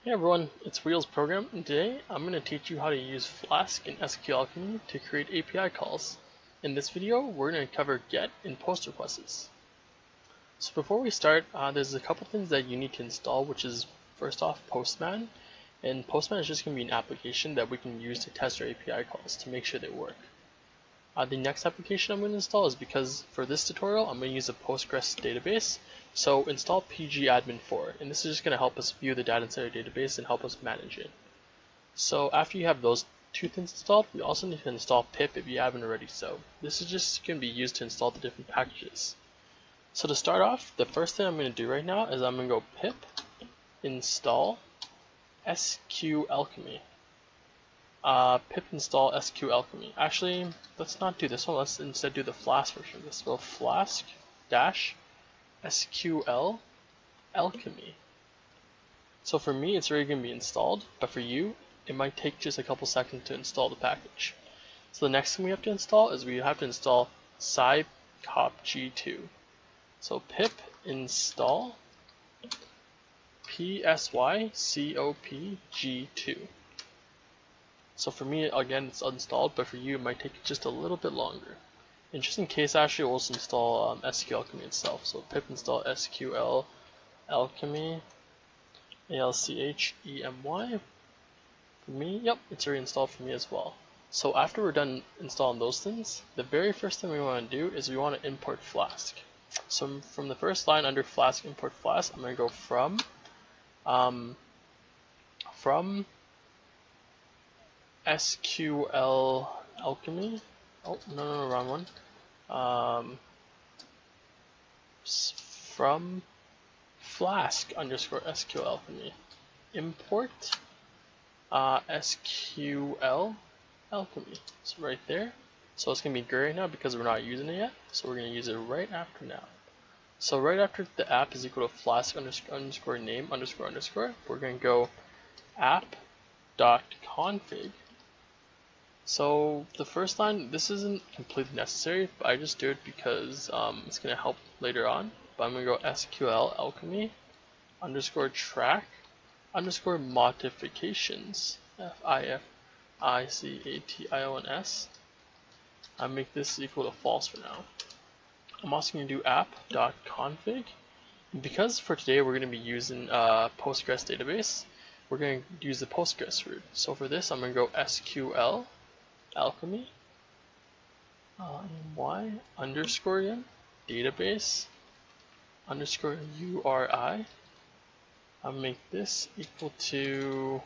Hey everyone, it's Wheels Program, and today I'm going to teach you how to use Flask in SQLAlchemy to create API calls. In this video, we're going to cover GET and POST requests. So before we start, there's a couple things that you need to install, which is first off Postman, and Postman is just going to be an application that we can use to test our API calls to make sure they work. The next application I'm going to install is because for this tutorial I'm going to use a Postgres database, so install pgadmin4, and this is just going to help us view the data inside our database and help us manage it. So after you have those two things installed, we also need to install pip if you haven't already so. This is just going to be used to install the different packages. So to start off, the first thing I'm going to do right now is I'm going to go pip install SQLAlchemy. Pip install SQLAlchemy. Actually, let's not do this one. Let's instead do the Flask version. Let's go Flask dash SQLAlchemy. So for me, it's already going to be installed, but for you, it might take just a couple seconds to install the package. So the next thing we have to install is we have to install psycopg2. So pip install psycopg2. So for me, again, it's installed, but for you, it might take just a little bit longer. And just in case, actually, we'll also install SQLAlchemy itself. So pip install SQLAlchemy, ALCHEMY. For me, yep, it's already installed for me as well. So after we're done installing those things, the very first thing we want to do is we want to import Flask. So from the first line under Flask, import Flask, I'm going to go from SQLAlchemy. Oh, no, wrong one. From Flask underscore SQLAlchemy. Import SQLAlchemy. So right there. So it's going to be gray right now because we're not using it yet. So we're going to use it right after now. So right after the app is equal to Flask underscore name underscore, we're going to go app.config. So the first line, this isn't completely necessary, but I just do it because it's going to help later on. But I'm going to go SQLAlchemy underscore track underscore modifications, FIFICATIONS. I make this equal to false for now. I'm also going to do app.config. Because for today we're going to be using Postgres database, we're going to use the Postgres root. So for this, I'm going to go SQLAlchemy y underscore again, database underscore URI. I'll make this equal to,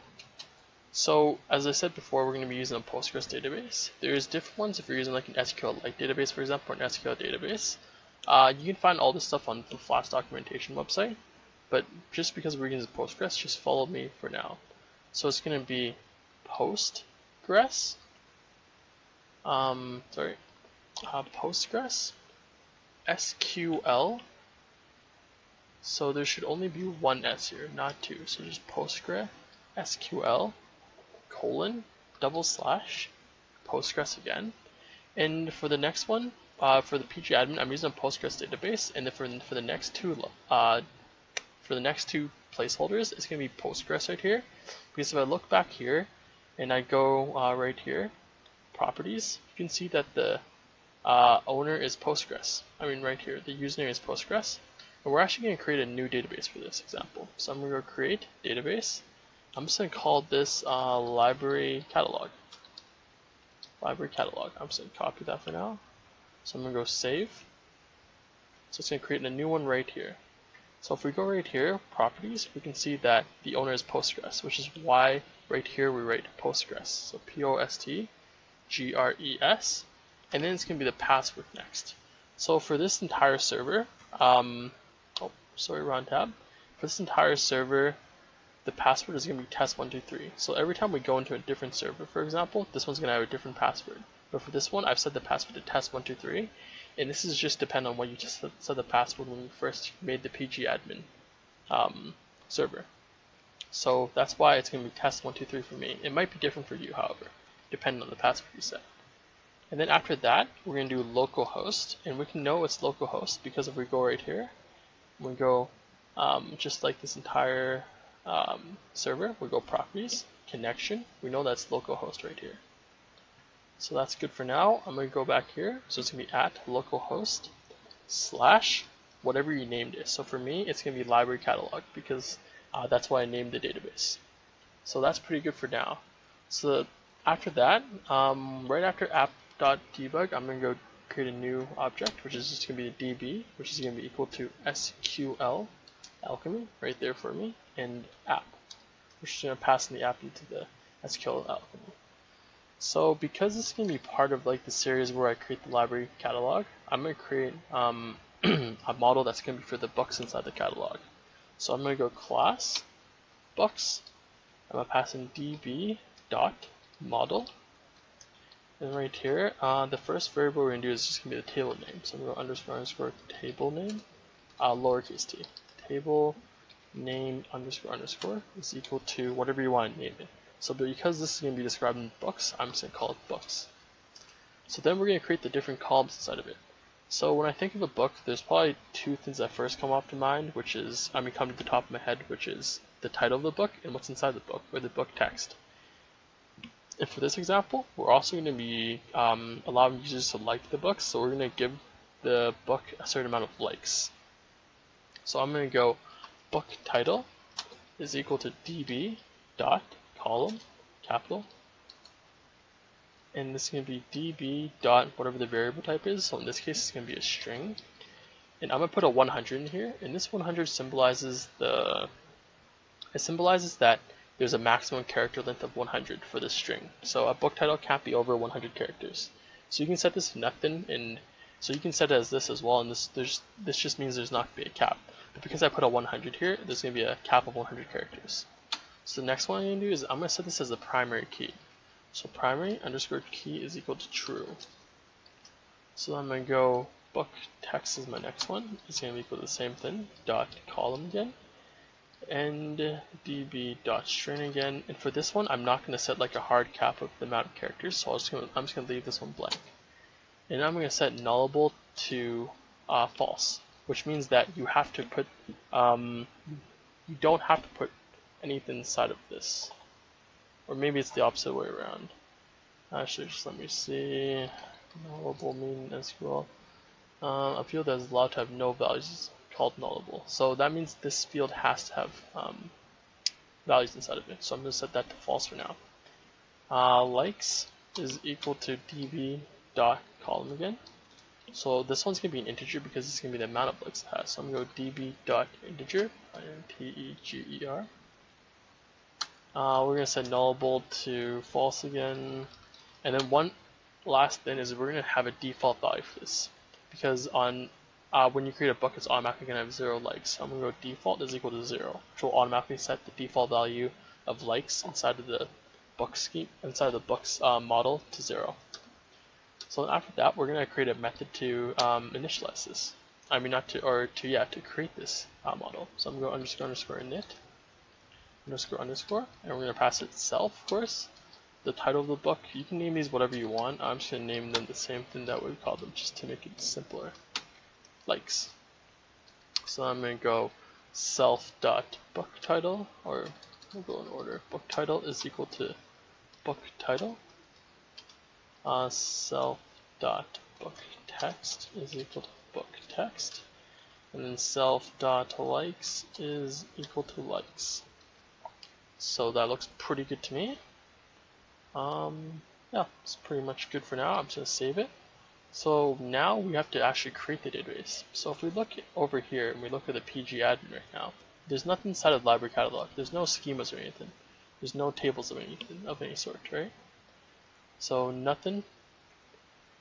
so as I said before, we're going to be using a Postgres database. There's different ones if you're using like an SQLite database, for example, or an SQL database. You can find all this stuff on the Flask documentation website, but just because we're using Postgres, just follow me for now. So it's going to be Postgres, Postgres SQL. So there should only be one S here, not two. So just Postgres SQL : /Postgres again. And for the next one, for the pgadmin, I'm using a Postgres database, and then for the next two placeholders, it's going to be Postgres right here. Because if I look back here and I go right here, properties, you can see that the owner is Postgres. I mean right here, the username is Postgres. And we're actually going to create a new database for this example. So I'm going to go create database. I'm just going to call this library catalog. Library catalog. I'm just going to copy that for now. So I'm going to go save. So it's going to create a new one right here. So if we go right here, properties, we can see that the owner is Postgres, which is why right here we write Postgres. So POSTGRES. And then it's going to be the password next. So for this entire server, wrong tab. For this entire server, the password is going to be test123. So every time we go into a different server, for example, this one's going to have a different password. But for this one, I've set the password to test123, and this is just dependent on what you just set the password when you first made the pgadmin server. So that's why it's going to be test123 for me. It might be different for you, however, depending on the password you set. And then after that, we're going to do localhost, and we can know it's localhost because if we go right here, we go just like this entire server, we go properties, connection. We know that's localhost right here. So that's good for now. I'm going to go back here. So it's going to be at localhost / whatever you named it. So for me, it's going to be library catalog because that's why I named the database. So that's pretty good for now. So after that, right after app.debug, I'm going to go create a new object, which is just going to be a db, which is going to be equal to SQLAlchemy right there for me, and app, which is going to pass in the app into the SQLAlchemy. So because this is going to be part of like the series where I create the library catalog, I'm going to create a model that's going to be for the books inside the catalog. So I'm going to go class books. I'm going to pass in db dot model. And right here, the first variable we're going to do is just going to be the table name. So I'm going to go underscore underscore table name, lowercase t. Table name underscore underscore is equal to whatever you want to name it. So because this is going to be described in books, I'm just going to call it books. So then we're going to create the different columns inside of it. So when I think of a book, there's probably two things that first come up to mind, which is, come to the top of my head, which is the title of the book and what's inside the book, or the book text. And for this example, we're also going to be allowing users to like the book, so we're going to give the book a certain amount of likes. So I'm going to go book title is equal to db dot column capital, and this is going to be db dot whatever the variable type is. So in this case, it's going to be a string, and I'm going to put a 100 in here, and this 100 symbolizes that there's a maximum character length of 100 for this string. So a book title can't be over 100 characters. So you can set this to nothing, and so you can set it as this as well, and this just means there's not going to be a cap. But because I put a 100 here, there's going to be a cap of 100 characters. So the next one I'm going to do is I'm going to set this as a primary key. So primary underscore key is equal to true. So I'm going to go book text is my next one. It's going to be equal to the same thing, dot column again, and db dot string again. And for this one, I'm not going to set like a hard cap of the amount of characters, so I'm just going to leave this one blank. And I'm going to set nullable to false, which means that you have to put you don't have to put anything inside of this, or maybe it's the opposite way around. Actually, just let me see. Nullable mean SQL. A field that is allowed to have no values is called nullable. So that means this field has to have values inside of it. So I'm going to set that to false for now. Likes is equal to db dot column again. So this one's going to be an integer because it's going to be the amount of likes it has. So I'm going to go db dot integer, integer. We're going to set nullable to false again. And then one last thing is we're going to have a default value for this, because on when you create a book, it's automatically going to have 0 likes. So I'm going to go default is equal to 0, which will automatically set the default value of likes inside of the book scheme, inside of the book's model to 0. So after that, we're going to create a method to initialize this. To create this model. So I'm going to go underscore underscore init underscore underscore, and we're going to pass it self, of course. The title of the book, you can name these whatever you want. I'm just going to name them the same thing that we call them, just to make it simpler. Likes. So I'm going to go self dot book title, or we'll go in order. Book title is equal to book title. Self dot book text is equal to book text, and then self dot likes is equal to likes. So that looks pretty good to me. Yeah, it's pretty much good for now. I'm just going to save it. So now we have to actually create the database. So if we look over here and we look at the PG admin right now, there's nothing inside of the library catalog. There's no schemas or anything. There's no tables of any sort, right? So nothing.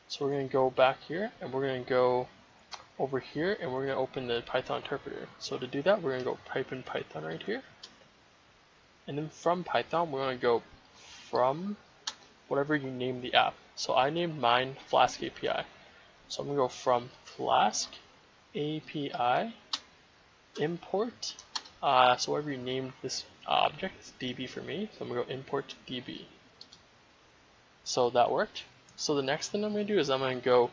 So we're going to go back here and we're going to go over here and we're going to open the Python interpreter. So to do that, we're going to go type in Python right here. And then from Python, we're going to go from whatever you name the app. So I named mine Flask API. So I'm going to go from Flask API import. So whatever you named this object, it's DB for me. So I'm going to go import DB. So that worked. So the next thing I'm going to do is I'm going to go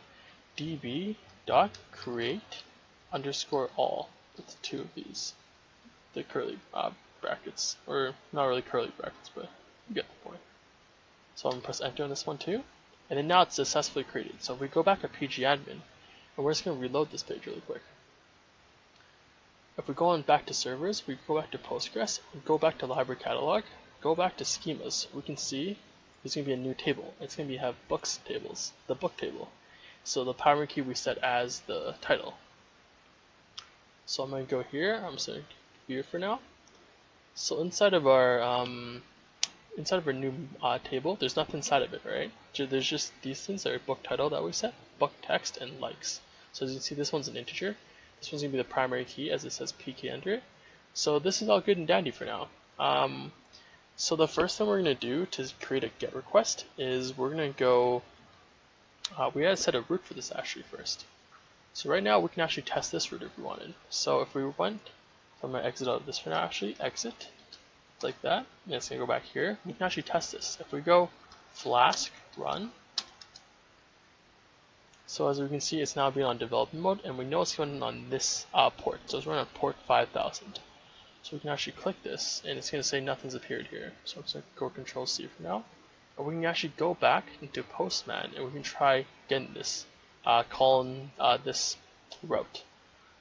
db.create_all with 2 of these, the curly brackets, or not really curly brackets, but you get the point. So I'm going to press enter on this one too, and then now it's successfully created. So if we go back to pgadmin, and we're just going to reload this page really quick. If we go on back to servers, we go back to Postgres, we go back to library catalog, go back to schemas, we can see there's going to be a new table. It's going to have books tables, the book table. So the primary key we set as the title. So I'm going to go here, I'm just going to view it for now. So inside of our new table, there's nothing inside of it, right? There's just these things that are book title that we set, book text, and likes. So as you can see, this one's an integer. This one's going to be the primary key as it says pk under it. So this is all good and dandy for now. So the first thing we're going to do to create a GET request is we're going to go, we gotta set a root for this actually first. So right now we can actually test this root if we wanted. So if we went, so I'm going to exit out of this for now actually, exit, like that, and it's going to go back here. We can actually test this. If we go Flask run, so as we can see, it's now being on development mode, and we know it's running on this port. So it's running on port 5000. So we can actually click this, and it's going to say nothing's appeared here. So I'm just going to go Control C for now. And we can actually go back into Postman, and we can try getting this, calling this route.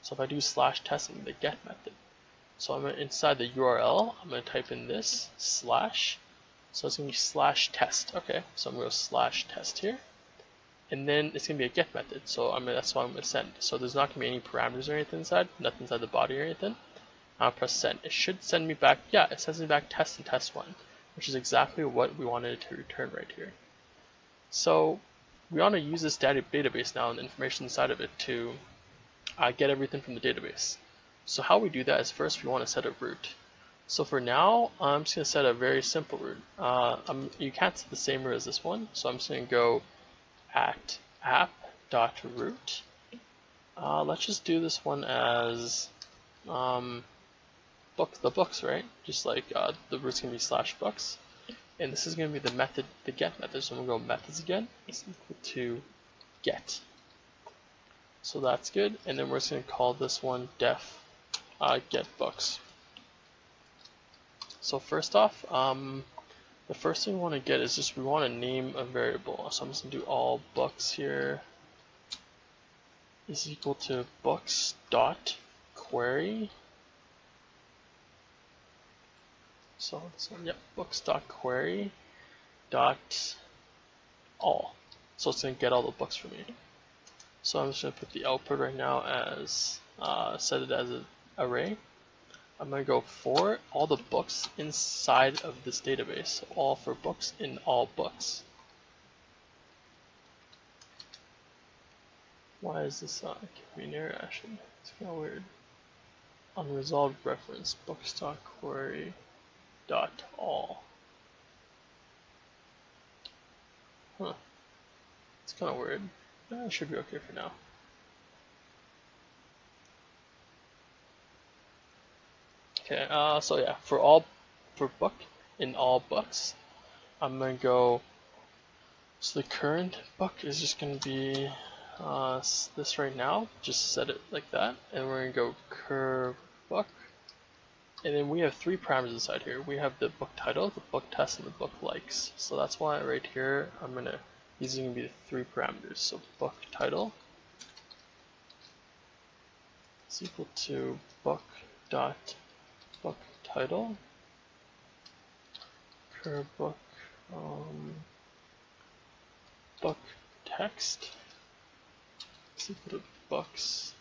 So if I do /test in the get method, so I'm inside the URL, I'm going to type in this /, so it's going to be /test. Okay, so I'm going to go /test here. And then it's going to be a get method, so that's what I'm going to send. So there's not going to be any parameters or anything inside, nothing inside the body or anything. I'll press send. It should send me back, yeah, it sends me back test and test1, which is exactly what we wanted it to return right here. So we want to use this database now and the information inside of it to get everything from the database. So how we do that is first we want to set a root. So for now, I'm just going to set a very simple root. You can't set the same root as this one, so I'm just going to go at app.root. Let's just do this one as the books, right? Just like the root's gonna be /books, and this is gonna be the method, the get method. So I'm gonna go methods again. It's equal to get. So that's good, and then we're just gonna call this one def get books. So first off, the first thing we want to get is just we want to name a variable. So I'm just going to do all books here is equal to books dot query. So this one, yep, books dot query dot all. So it's going to get all the books for me. So I'm just going to put the output right now as set it as an array. I'm going to go for all the books inside of this database. So all for books in all books. Why is this not giving me an error actually? It's kind of weird. Unresolved reference books.query dot all. Huh. It's kind of weird. It should be okay for now. Okay, so yeah, for book in all books, I'm gonna go. So the current book is just gonna be this right now. Just set it like that, and we're gonna go cur book, and then we have three parameters inside here. We have the book title, the book test, and the book likes. So that's why right here these are gonna be the three parameters. So book title is equal to book title, cur book book text is equal to books,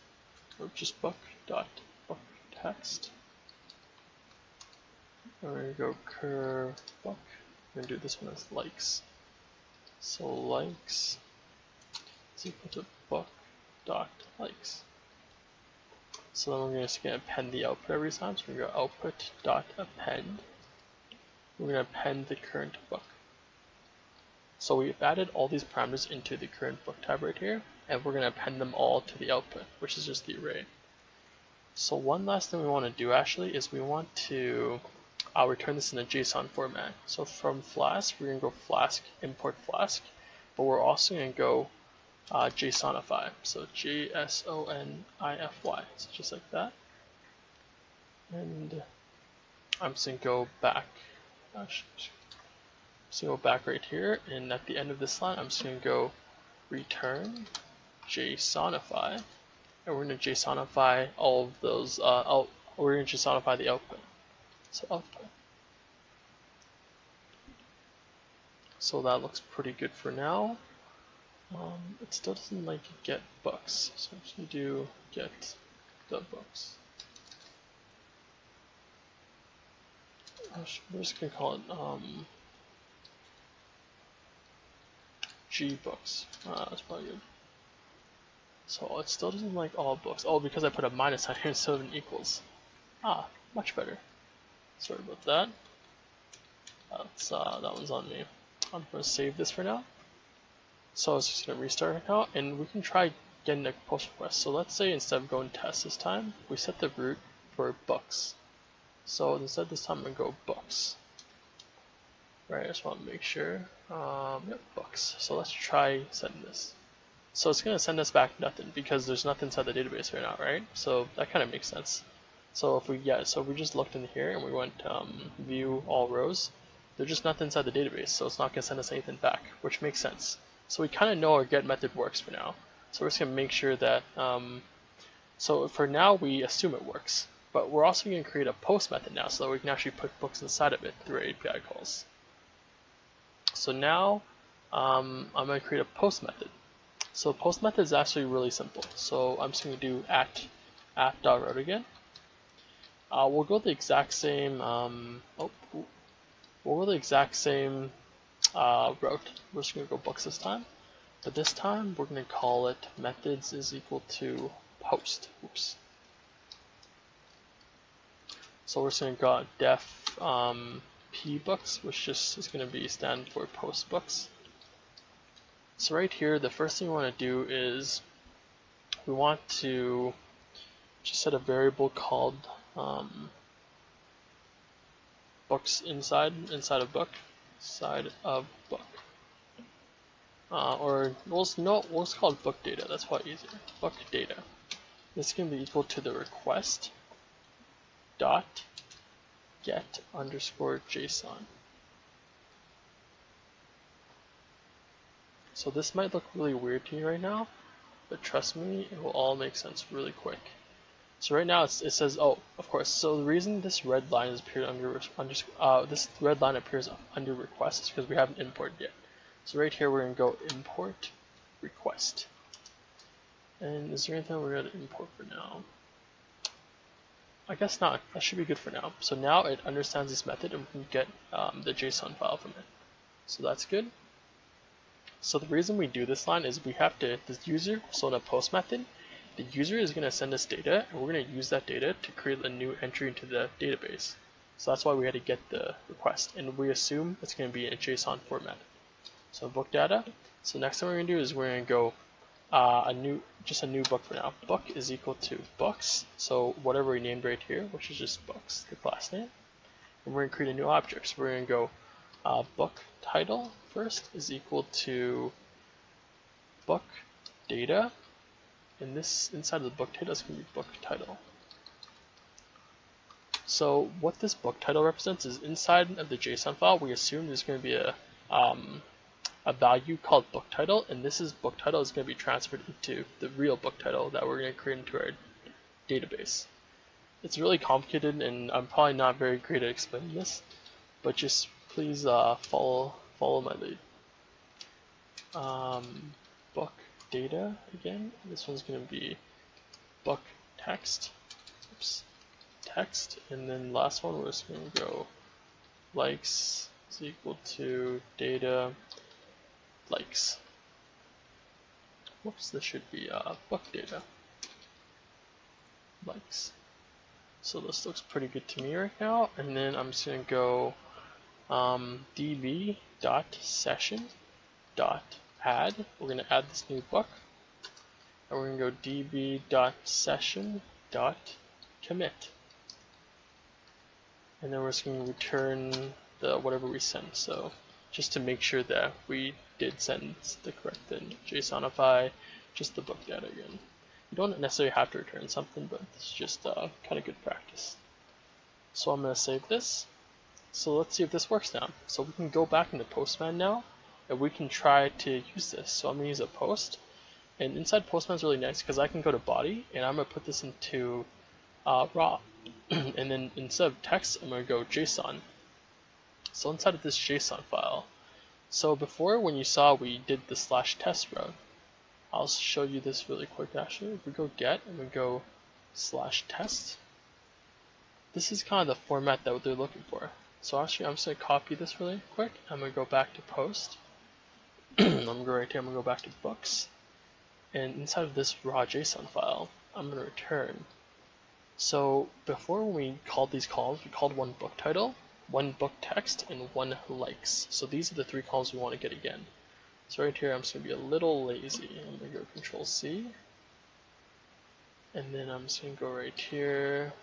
or just book text. And we're gonna go cur book. We're gonna do this one as likes. So likes is equal to book likes. So then we're just going to append the output every time. So we're going to go output.append. We're going to append the current book. So we've added all these parameters into the current book tab right here, and we're going to append them all to the output, which is just the array. So one last thing we want to do actually is we want to return this in a JSON format. So from Flask, we're going to go Flask, import Flask, but we're also going to go JSONify, so JSONIFY, so just like that. And I'm just going to go back. So go back right here, and at the end of this line, I'm just going to go return JSONify, and we're going to JSONify all of those. We're going to JSONify the output. So output. So that looks pretty good for now. It still doesn't like get books, so I'm just going to do get the books. We're just going to call it G books. That's probably good. So it still doesn't like all books. Oh, because I put a minus sign here instead of an equals. Much better. Sorry about that. That one's on me. I'm going to save this for now. So I was just going to restart it now, and we can try getting a post request. So let's say instead of going test this time, we set the root for books. So instead this time I'm going to go books. Right, I just want to make sure. Yep, books. So let's try sending this. So it's going to send us back nothing because there's nothing inside the database right now, right? So that kind of makes sense. So if we just looked in here and we went view all rows, there's just nothing inside the database, so it's not going to send us anything back, which makes sense. So we kind of know our get method works for now. So we're just going to make sure that, so for now we assume it works, but we're also going to create a post method now so that we can actually put books inside of it through our API calls. So now I'm going to create a post method. So post method is actually really simple. So I'm just going to do app.route again. We'll go the exact same. We'll go the exact same route. We're just going to go books this time, but this time we're going to call it methods is equal to post. Oops. So we're just going to go def p books, which just is going to be stand for post books. So right here, the first thing we want to do is we want to just set a variable called books inside of book, or we'll just call it book data. That's probably easier. Book data. This can be equal to the request dot get underscore JSON. So this might look really weird to you right now, but trust me, it will all make sense really quick. So right now it says, oh, of course. So the reason this red line is appeared under this red line appears under request is because we haven't imported yet. So right here we're going to go import request. And is there anything we're going to import for now? I guess not. That should be good for now. So now it understands this method and we can get the JSON file from it. So that's good. So the reason we do this line is we have to, this user, so in a post method, the user is going to send us data, and we're going to use that data to create a new entry into the database. So that's why we had to get the request, and we assume it's going to be in a JSON format. So book data. So next thing we're going to do is we're going to go just a new book for now. Book is equal to books. So whatever we named right here, which is just books, the class name, and we're going to create a new object. So we're going to go book title first is equal to book data. And this inside of the book title is going to be book title. So what this book title represents is inside of the JSON file, we assume there's going to be a value called book title, and this is book title is going to be transferred into the real book title that we're going to create into our database. It's really complicated, and I'm probably not very great at explaining this, but just please follow my lead. Book data again. This one's going to be book text. Oops, text, and then last one we're just going to go likes is equal to data likes. Whoops, this should be book data likes. So this looks pretty good to me right now, and then I'm just going to go db.session.add. We're going to add this new book, and we're going to go db.session.commit, and then we're just going to return the whatever we sent. So just to make sure that we did send the correct thing, JSONify just the book data again. You don't necessarily have to return something, but it's just kind of good practice. So I'm going to save this. So let's see if this works now. So we can go back into Postman now, and we can try to use this. So I'm going to use a post, and inside Postman is really nice because I can go to body, and I'm going to put this into raw, and then instead of text, I'm going to go JSON. So inside of this JSON file, so before when you saw we did the /test route, I'll show you this really quick actually. If we go get and we go /test, this is kind of the format that they're looking for. So actually I'm just going to copy this really quick. I'm going to go back to post. I'm going to go right here, I'm going to go back to books. And inside of this raw JSON file, I'm going to return. So before when we called these columns, we called one book title, one book text, and one likes. So these are the three columns we want to get again. So right here I'm just going to be a little lazy. I'm going to go Control C. And then I'm just going to go right here.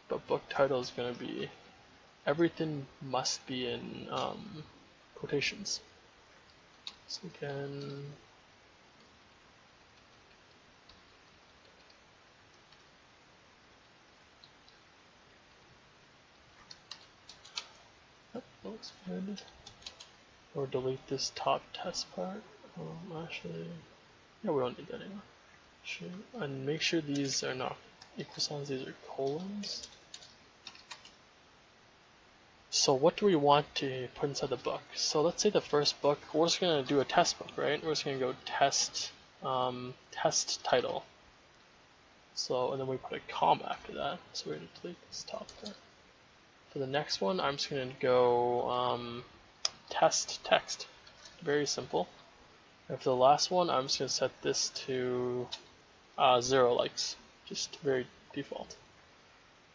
But book title is going to be, everything must be in quotations. So again, that looks good. Or delete this top test part. Actually, yeah, we don't need that anymore. And make sure these are not equal signs, these are colons. So what do we want to put inside the book? So let's say the first book, we're just going to do a test book, right? We're just going to go test, test title. So, and then we put a comma after that. So we're going to delete this top part. For the next one, I'm just going to go test text. Very simple. And for the last one, I'm just going to set this to 0 likes, just very default.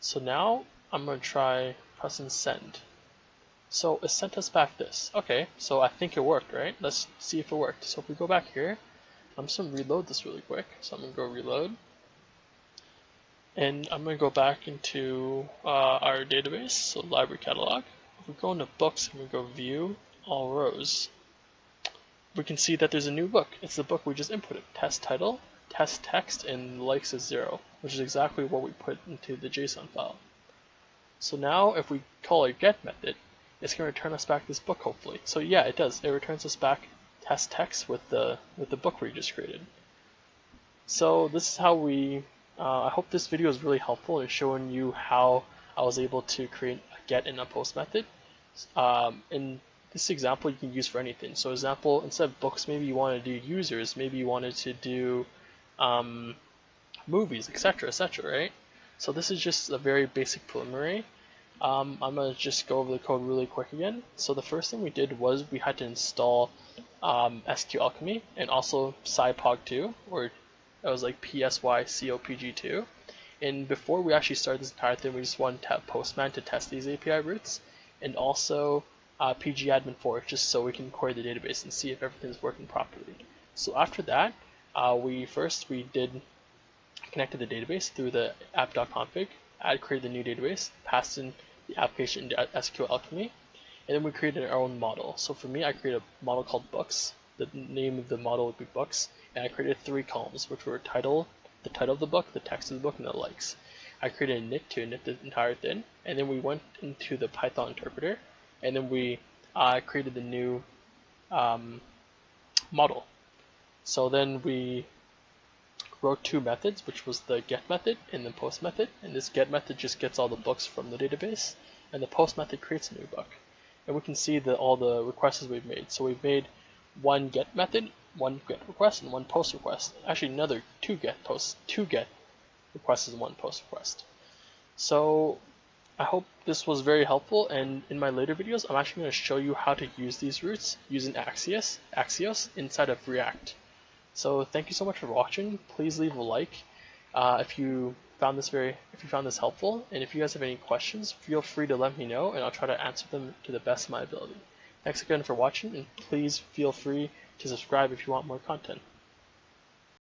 So now I'm going to try pressing send. So it sent us back this. Okay, so I think it worked, right? Let's see if it worked. So if we go back here, I'm just going to reload this really quick. So I'm going to go reload. And I'm going to go back into our database, so library catalog. If we go into books and we go view all rows, we can see that there's a new book. It's the book we just inputted. Test title, test text, and likes is 0, which is exactly what we put into the JSON file. So now if we call our get method, it's going to return us back this book hopefully. So yeah, it does. It returns us back test text with the book we just created. So this is how we, I hope this video is really helpful in showing you how I was able to create a get and a post method. In this example you can use for anything. So example, instead of books, maybe you want to do users, maybe you wanted to do movies, etc., right? So this is just a very basic preliminary. I'm going to just go over the code really quick again. So the first thing we did was we had to install SQLAlchemy and also PsyPog2, or it was like PSYCOPG2. And before we actually started this entire thing, we just wanted to have Postman to test these API routes, and also pgadmin4, just so we can query the database and see if everything's working properly. So after that, we did connected the database through the app.config, created a new database, passed in the application into SQLAlchemy, and then we created our own model. So for me, I created a model called books. The name of the model would be books, and I created 3 columns, which were title, the title of the book, the text of the book, and the likes. I created a init to init the entire thing, and then we went into the Python interpreter, and then we created the new model. So then we wrote 2 methods, which was the get method and the post method, and this get method just gets all the books from the database, and the post method creates a new book. And we can see all the requests we've made. So we've made 1 get method, 1 get request, and 1 post request. Actually another 2 get requests and 1 post request. So I hope this was very helpful, and in my later videos I'm actually going to show you how to use these routes using Axios inside of React. So thank you so much for watching. Please leave a like if you found this helpful, and if you guys have any questions, feel free to let me know and I'll try to answer them to the best of my ability. Thanks again for watching, and please feel free to subscribe if you want more content.